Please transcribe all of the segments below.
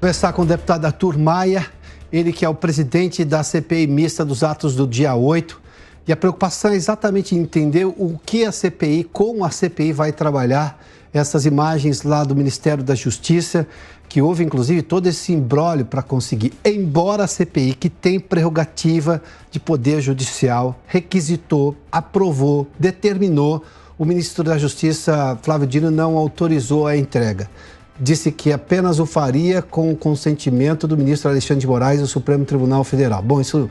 Conversar com o deputado Arthur Maia, ele que é o presidente da CPI mista dos atos do dia 8. E a preocupação é exatamente entender o que a CPI, como a CPI vai trabalhar essas imagens lá do Ministério da Justiça, que houve inclusive todo esse imbróglio para conseguir. Embora a CPI, que tem prerrogativa de poder judicial, requisitou, aprovou, determinou, o ministro da Justiça, Flávio Dino, não autorizou a entrega. Disse que apenas o faria com o consentimento do ministro Alexandre de Moraes do Supremo Tribunal Federal. Bom, isso,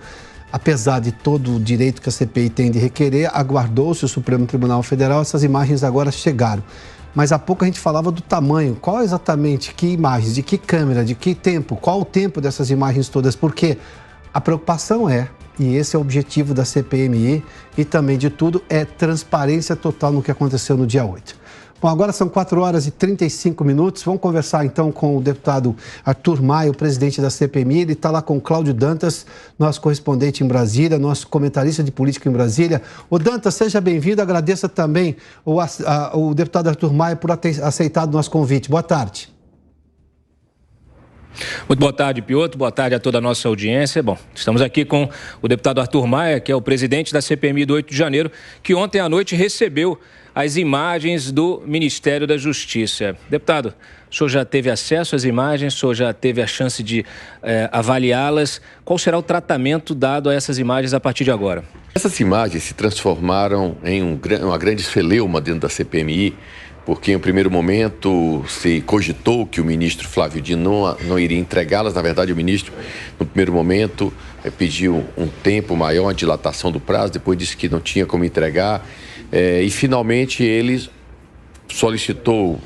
apesar de todo o direito que a CPI tem de requerer, aguardou-se o Supremo Tribunal Federal, essas imagens agora chegaram. Mas há pouco a gente falava do tamanho, qual exatamente, que imagens, de que câmera, de que tempo, qual o tempo dessas imagens todas, porque a preocupação é, e esse é o objetivo da CPMI e também de tudo, é transparência total no que aconteceu no dia 8. Bom, agora são 4 horas e 35 minutos. Vamos conversar então com o deputado Arthur Maia, o presidente da CPMI. Ele está lá com o Cláudio Dantas, nosso correspondente em Brasília, nosso comentarista de política em Brasília. Ô Dantas, seja bem-vindo. Agradeço também o deputado Arthur Maia por ter aceitado o nosso convite. Boa tarde. Muito boa tarde, Piotr. Boa tarde a toda a nossa audiência. Bom, estamos aqui com o deputado Arthur Maia, que é o presidente da CPMI do 8 de janeiro, que ontem à noite recebeu as imagens do Ministério da Justiça. Deputado, o senhor já teve acesso às imagens, o senhor já teve a chance de avaliá-las. Qual será o tratamento dado a essas imagens a partir de agora? Essas imagens se transformaram em uma grande celeuma dentro da CPMI, porque em um primeiro momento se cogitou que o ministro Flávio Dino não iria entregá-las. Na verdade, o ministro, no primeiro momento, pediu um tempo maior, uma dilatação do prazo, depois disse que não tinha como entregar, e finalmente ele solicitou,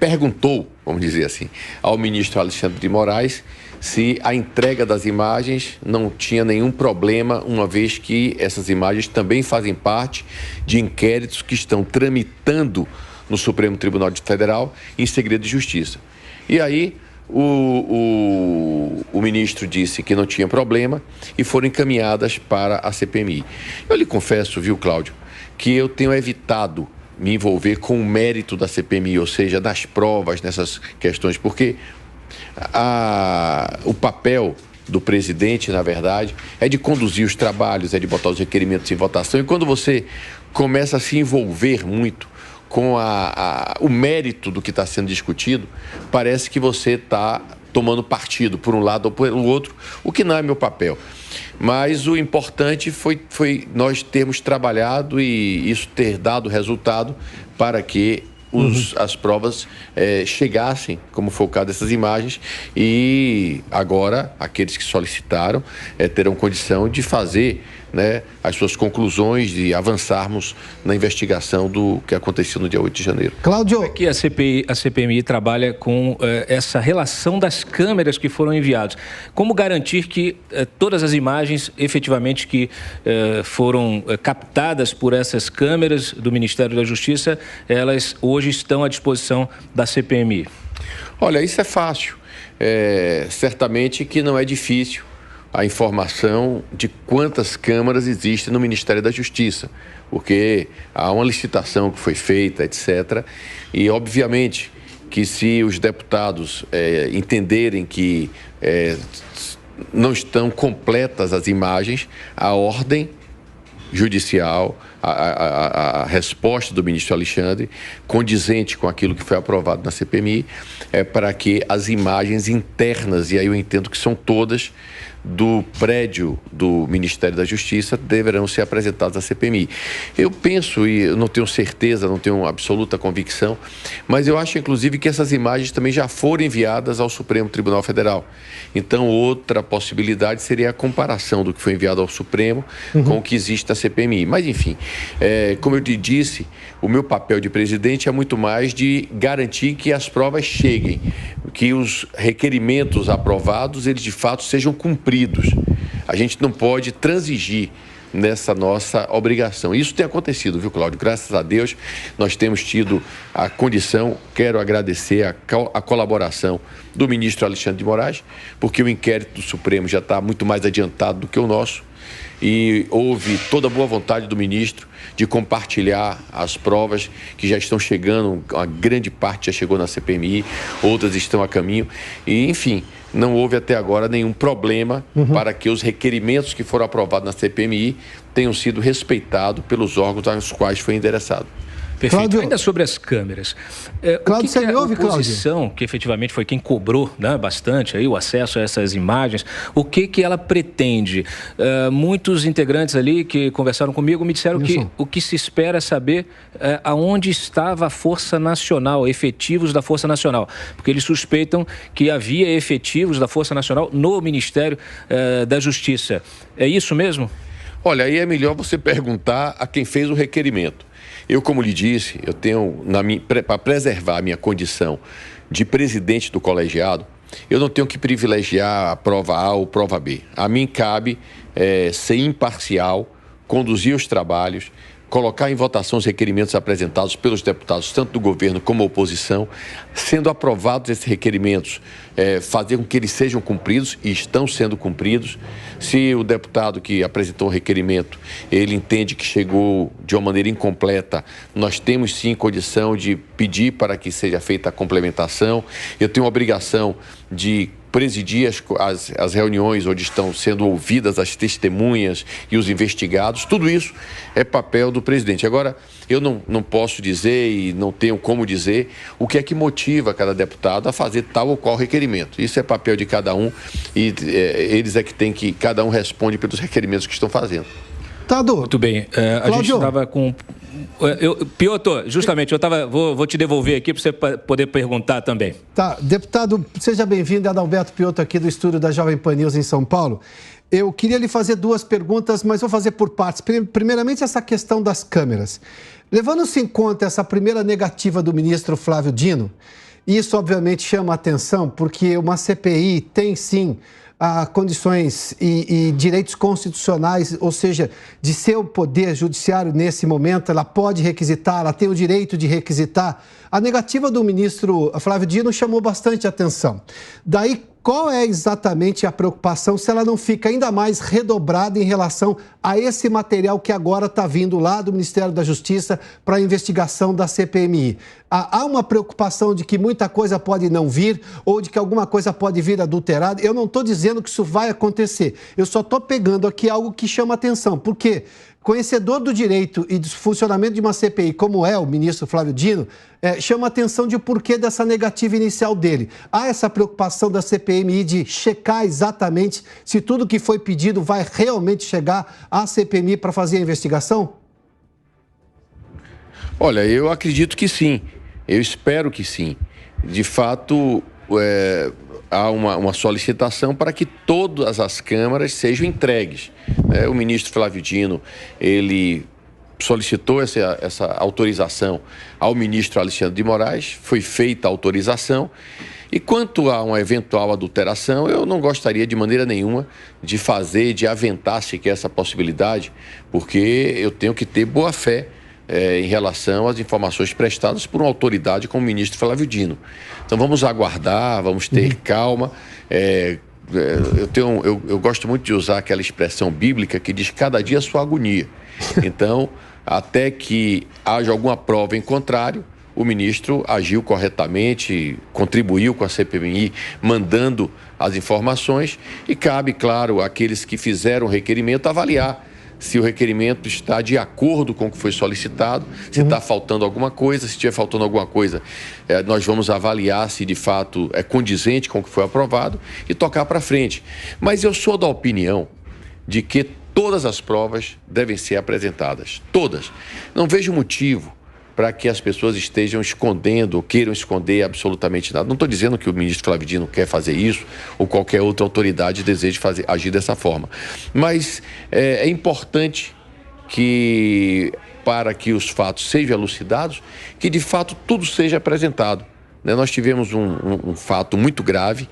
perguntou, vamos dizer assim, ao ministro Alexandre de Moraes se a entrega das imagens não tinha nenhum problema, uma vez que essas imagens também fazem parte de inquéritos que estão tramitando no Supremo Tribunal Federal em segredo de justiça. E aí o ministro disse que não tinha problema e foram encaminhadas para a CPMI. Eu lhe confesso, viu, Cláudio, que eu tenho evitado me envolver com o mérito da CPMI, ou seja, das provas nessas questões, porque o papel do presidente, na verdade, é de conduzir os trabalhos, é de botar os requerimentos em votação. E quando você começa a se envolver muito com o mérito do que está sendo discutido, parece que você está tomando partido por um lado ou pelo outro, o que não é meu papel. Mas o importante foi nós termos trabalhado e isso ter dado resultado para que as provas chegassem, como foi o caso dessas imagens, e agora aqueles que solicitaram terão condição de fazer, né, as suas conclusões, de avançarmos na investigação do que aconteceu no dia 8 de janeiro. Cláudio, aqui a CPMI trabalha com essa relação das câmeras que foram enviadas. Como garantir que todas as imagens efetivamente que foram captadas por essas câmeras do Ministério da Justiça, elas hoje estão à disposição da CPMI? Olha, isso é fácil. Certamente que não é difícil a informação de quantas câmaras existem no Ministério da Justiça, porque há uma licitação que foi feita, etc. E, obviamente, que se os deputados entenderem que não estão completas as imagens, a ordem judicial, a resposta do ministro Alexandre, condizente com aquilo que foi aprovado na CPMI, é para que as imagens internas, e aí eu entendo que são todas, do prédio do Ministério da Justiça deverão ser apresentadas à CPMI. Eu penso, e eu não tenho certeza, não tenho absoluta convicção, mas eu acho inclusive que essas imagens também já foram enviadas ao Supremo Tribunal Federal. Então outra possibilidade seria a comparação do que foi enviado ao Supremo com o que existe na CPMI. Mas enfim, como eu te disse, o meu papel de presidente é muito mais de garantir que as provas cheguem, que os requerimentos aprovados, eles de fato sejam cumpridos. A gente não pode transigir nessa nossa obrigação. Isso tem acontecido, viu, Cláudio? Graças a Deus, nós temos tido a condição, quero agradecer a colaboração do ministro Alexandre de Moraes, porque o inquérito do Supremo já está muito mais adiantado do que o nosso, e houve toda a boa vontade do ministro de compartilhar as provas que já estão chegando, uma grande parte já chegou na CPMI, outras estão a caminho, e enfim, não houve até agora nenhum problema para que os requerimentos que foram aprovados na CPMI tenham sido respeitados pelos órgãos aos quais foi endereçado. Perfeito. Cláudio, ainda sobre as câmeras. Cláudio, você me ouve, Cláudio? A oposição, que efetivamente foi quem cobrou, né, bastante aí, o acesso a essas imagens, o que ela pretende? Muitos integrantes ali que conversaram comigo me disseram que o que se espera é saber aonde estava a Força Nacional, efetivos da Força Nacional, porque eles suspeitam que havia efetivos da Força Nacional no Ministério da Justiça. É isso mesmo? Olha, aí é melhor você perguntar a quem fez o requerimento. Eu, como lhe disse, eu tenho, para preservar a minha condição de presidente do colegiado, eu não tenho que privilegiar a prova A ou prova B. A mim cabe ser imparcial, conduzir os trabalhos, colocar em votação os requerimentos apresentados pelos deputados, tanto do governo como oposição, sendo aprovados esses requerimentos, fazer com que eles sejam cumpridos, e estão sendo cumpridos. Se o deputado que apresentou o requerimento, ele entende que chegou de uma maneira incompleta, nós temos sim condição de pedir para que seja feita a complementação. Eu tenho a obrigação de presidir as reuniões onde estão sendo ouvidas as testemunhas e os investigados. Tudo isso é papel do presidente. Agora, eu não posso dizer e não tenho como dizer o que é que motiva cada deputado a fazer tal ou qual requerimento. Isso é papel de cada um e eles é que tem que... Cada um responde pelos requerimentos que estão fazendo. Tadu. Muito bem. A gente estava com... Piotr, justamente, vou te devolver aqui para você poder perguntar também. Tá, deputado, seja bem-vindo, Adalberto Piotr, aqui do estúdio da Jovem Pan News em São Paulo. Eu queria lhe fazer duas perguntas, mas vou fazer por partes. Primeiramente, essa questão das câmeras. Levando-se em conta essa primeira negativa do ministro Flávio Dino, isso obviamente chama a atenção, porque uma CPI tem sim condições e direitos constitucionais, ou seja, de seu poder judiciário nesse momento, ela pode requisitar, ela tem o direito de requisitar. A negativa do ministro Flávio Dino chamou bastante atenção. Daí, qual é exatamente a preocupação se ela não fica ainda mais redobrada em relação a esse material que agora está vindo lá do Ministério da Justiça para a investigação da CPMI? Há uma preocupação de que muita coisa pode não vir ou de que alguma coisa pode vir adulterada? Eu não estou dizendo que isso vai acontecer. Eu só estou pegando aqui algo que chama atenção. Por quê? Conhecedor do direito e do funcionamento de uma CPI, como é o ministro Flávio Dino, chama a atenção de o porquê dessa negativa inicial dele. Há essa preocupação da CPMI de checar exatamente se tudo que foi pedido vai realmente chegar à CPMI para fazer a investigação? Olha, eu acredito que sim. Eu espero que sim. De fato, há uma solicitação para que todas as câmaras sejam entregues. O ministro Flávio Dino, ele solicitou essa autorização ao ministro Alexandre de Moraes, foi feita a autorização, e quanto a uma eventual adulteração, eu não gostaria de maneira nenhuma de aventar sequer essa possibilidade, porque eu tenho que ter boa fé em relação às informações prestadas por uma autoridade como o ministro Flávio Dino. Então vamos aguardar, vamos ter calma. Eu gosto muito de usar aquela expressão bíblica que diz cada dia a sua agonia. Então, até que haja alguma prova em contrário, o ministro agiu corretamente, contribuiu com a CPMI, mandando as informações, e cabe, claro, àqueles que fizeram o requerimento avaliar se o requerimento está de acordo com o que foi solicitado, se está faltando alguma coisa. Se estiver faltando alguma coisa, nós vamos avaliar se de fato é condizente com o que foi aprovado e tocar para frente. Mas eu sou da opinião de que todas as provas devem ser apresentadas, todas. Não vejo motivo para que as pessoas estejam escondendo ou queiram esconder absolutamente nada. Não estou dizendo que o ministro Flávio Dino quer fazer isso ou qualquer outra autoridade deseje agir dessa forma. Mas é importante que, para que os fatos sejam elucidados, que de fato tudo seja apresentado. Nós tivemos um fato muito grave.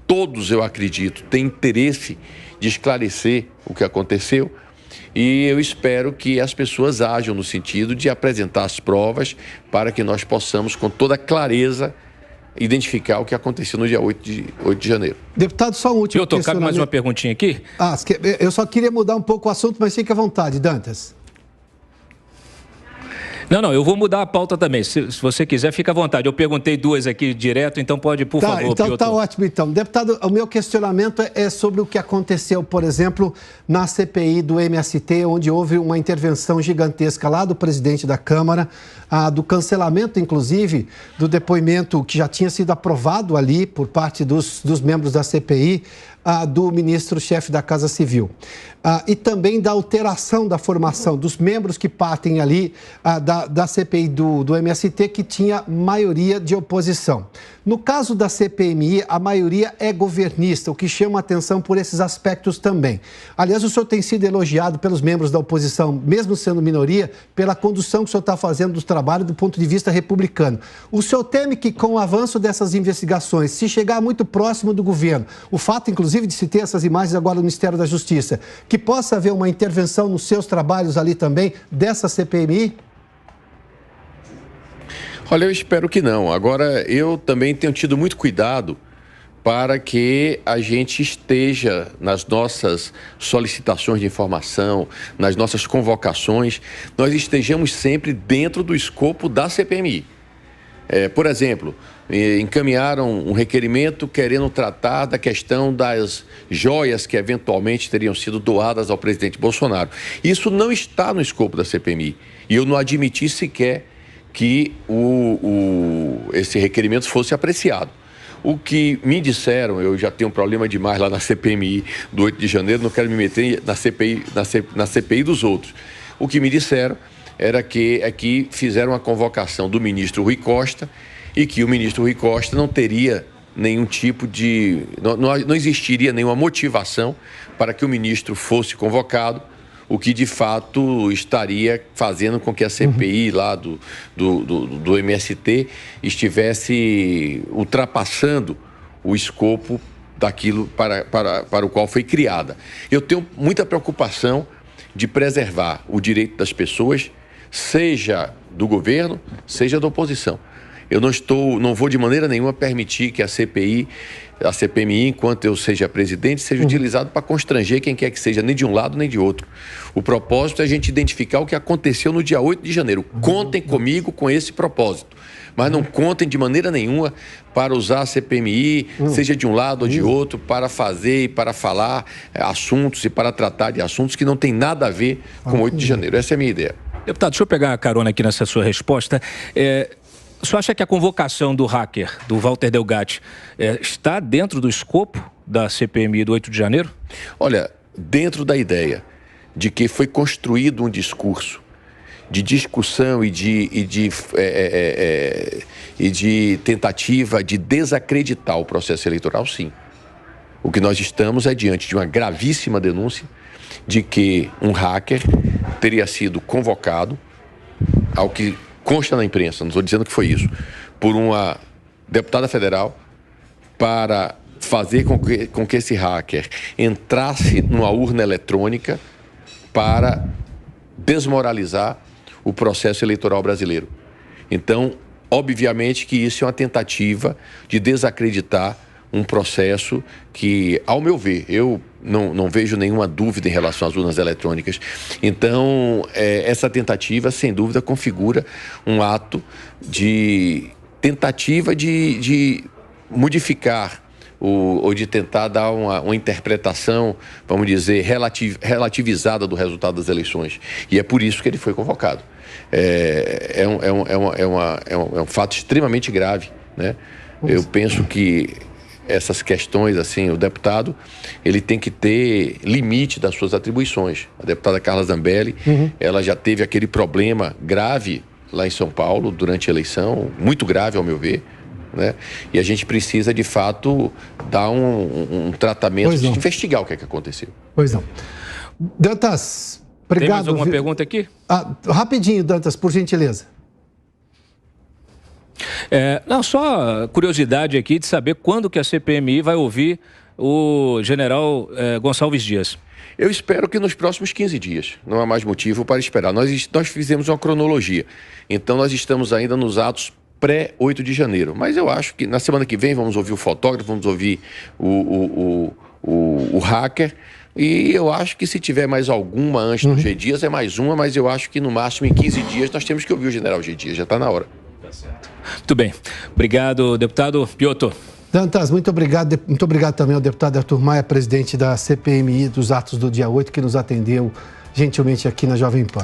Todos, eu acredito, têm interesse de esclarecer o que aconteceu. E eu espero que as pessoas ajam no sentido de apresentar as provas para que nós possamos, com toda clareza, identificar o que aconteceu no dia 8 de janeiro. Deputado, só um último questionamento. Cabe mais uma perguntinha aqui? Eu só queria mudar um pouco o assunto, mas fique à vontade, Dantas. Não, eu vou mudar a pauta também. Se você quiser, fica à vontade. Eu perguntei duas aqui direto, então pode, por favor, então, Piotr. tá ótimo, então. Deputado, o meu questionamento é sobre o que aconteceu, por exemplo, na CPI do MST, onde houve uma intervenção gigantesca lá do presidente da Câmara, do cancelamento, inclusive, do depoimento que já tinha sido aprovado ali por parte dos membros da CPI, do ministro-chefe da Casa Civil. E também da alteração da formação dos membros que partem ali da CPI do MST, que tinha maioria de oposição. No caso da CPMI, a maioria é governista, o que chama a atenção por esses aspectos também. Aliás, o senhor tem sido elogiado pelos membros da oposição, mesmo sendo minoria, pela condução que o senhor está fazendo do trabalho do ponto de vista republicano. O senhor teme que, com o avanço dessas investigações, se chegar muito próximo do governo, o fato, inclusive, de se ter essas imagens agora no Ministério da Justiça, que possa haver uma intervenção nos seus trabalhos ali também, dessa CPMI? Olha, eu espero que não. Agora, eu também tenho tido muito cuidado para que a gente esteja nas nossas solicitações de informação, nas nossas convocações, nós estejamos sempre dentro do escopo da CPMI. Por exemplo, encaminharam um requerimento querendo tratar da questão das joias que eventualmente teriam sido doadas ao presidente Bolsonaro. Isso não está no escopo da CPMI e eu não admiti sequer que esse requerimento fosse apreciado. O que me disseram, eu já tenho um problema demais lá na CPMI do 8 de janeiro, não quero me meter na CPI dos outros. O que me disseram era que fizeram a convocação do ministro Rui Costa e que o ministro Rui Costa não teria nenhum tipo de... Não existiria nenhuma motivação para que o ministro fosse convocado, o que de fato estaria fazendo com que a CPI lá do MST estivesse ultrapassando o escopo daquilo para o qual foi criada. Eu tenho muita preocupação de preservar o direito das pessoas, seja do governo, seja da oposição. Eu não vou de maneira nenhuma permitir que a CPMI, enquanto eu seja presidente, seja utilizado para constranger quem quer que seja, nem de um lado nem de outro. O propósito é a gente identificar o que aconteceu no dia 8 de janeiro. Contem comigo com esse propósito, mas não contem de maneira nenhuma para usar a CPMI, seja de um lado ou de outro, para fazer e para falar assuntos e para tratar de assuntos que não tem nada a ver com o 8 de janeiro. Essa é a minha ideia. Deputado, deixa eu pegar a carona aqui nessa sua resposta. O senhor acha que a convocação do hacker, do Walter Delgatti, está dentro do escopo da CPMI do 8 de janeiro? Olha, dentro da ideia de que foi construído um discurso de discussão e de tentativa de desacreditar o processo eleitoral, sim. O que nós estamos é diante de uma gravíssima denúncia de que um hacker teria sido convocado, ao que consta na imprensa, não estou dizendo que foi isso, por uma deputada federal para fazer com que esse hacker entrasse numa urna eletrônica para desmoralizar o processo eleitoral brasileiro. Então, obviamente que isso é uma tentativa de desacreditar um processo que, ao meu ver, eu não vejo nenhuma dúvida em relação às urnas eletrônicas. Então, essa tentativa, sem dúvida, configura um ato de tentativa de modificar ou de tentar dar uma interpretação, vamos dizer, relativizada do resultado das eleições. E é por isso que ele foi convocado. É um fato extremamente grave, né? Eu penso que essas questões, assim, o deputado, ele tem que ter limite das suas atribuições. A deputada Carla Zambelli, ela já teve aquele problema grave lá em São Paulo durante a eleição, muito grave, ao meu ver, né? E a gente precisa, de fato, dar um tratamento, de investigar o que é que aconteceu. Pois não. Dantas, obrigado. Tem mais alguma pergunta aqui? Rapidinho, Dantas, por gentileza. Não, só curiosidade aqui de saber quando que a CPMI vai ouvir o general Gonçalves Dias. Eu espero que nos próximos 15 dias. Não há mais motivo para esperar. Nós fizemos uma cronologia. Então, nós estamos ainda nos atos pré-8 de janeiro. Mas eu acho que na semana que vem vamos ouvir o fotógrafo, vamos ouvir o hacker. E eu acho que se tiver mais alguma antes do G. Dias, é mais uma, mas eu acho que no máximo em 15 dias nós temos que ouvir o general G. Dias, já está na hora. Muito bem. Obrigado, deputado Piotr. Dantas, muito obrigado também ao deputado Arthur Maia, presidente da CPMI dos atos do dia 8, que nos atendeu gentilmente aqui na Jovem Pan.